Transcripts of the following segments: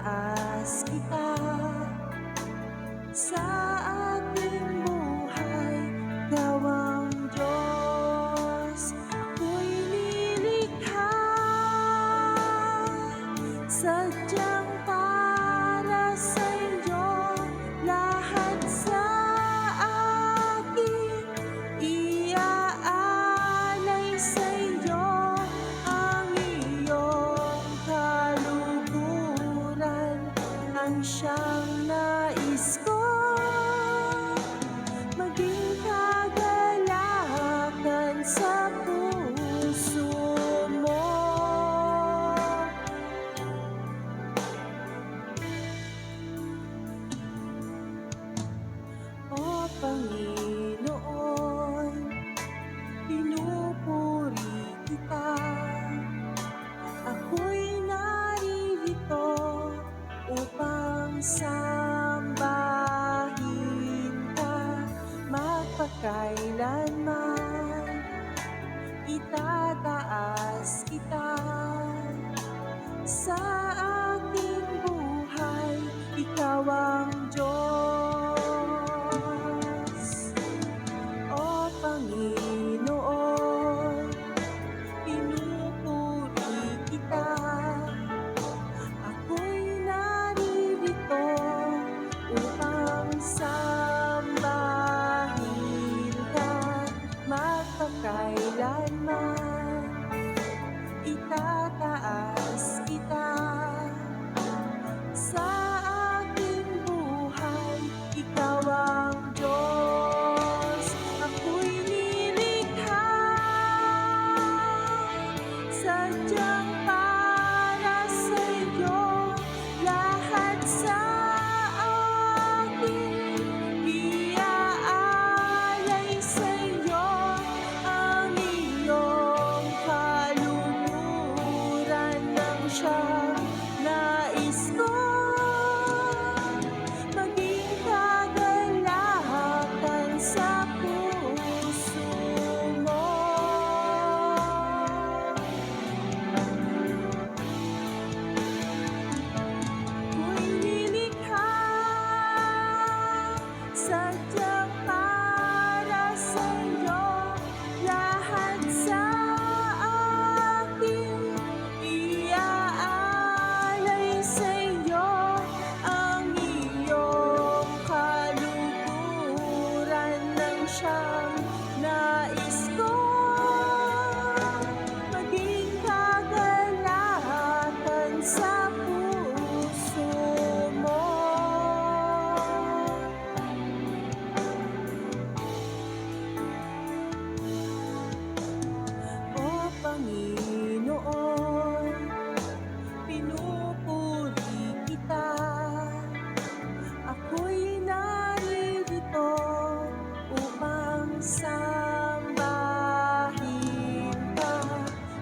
Itataas kita sa aking buhay, Ikaw ang Diyos. Ako'y nilikha sadyang para sa'yo. Lahat sa akin iaalay sa'yo, ang iyong kaluguran ang siyang nais ko. Maging kagalakan sa puso mo. O Panginoon, pinupuri kita. Ako'y naririto upang sambahin ka magpakailanman. Itataas kita sa aking buhay, Ikaw ang Diyos. O Panginoon, pinupuri kita. Ako'y naririto upang sambahin ka magpakailanman. Itataas kita sa aking buhay, Ikaw ang Diyos. Ako'y nilikha sadyang para sa'yo. Lahat sa akin iaalay sa'yo, ang iyong kaluguran ng siyang nais ko. Maging kagalakan sa puso mo. Ako'y nilikha sadyang para sa'yo. Lahat sa akin iaalay sa'yo, ang iyong kaluguran ng siyang nais ko. Maging kagalakan sa puso mo. O Panginoon, pinupuri kita. Ako'y naririto upang sambahin ka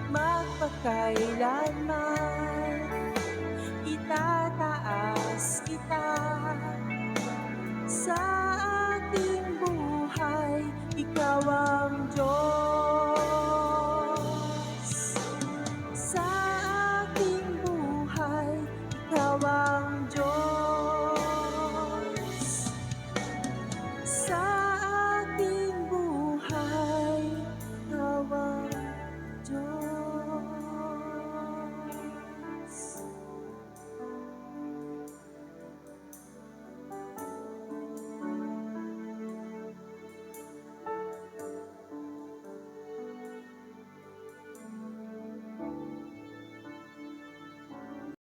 magpakailanman. Itataas kita sa aking buhay, Ikaw ang Diyos. Sa aking buhay, Ikaw ang Diyos. Sa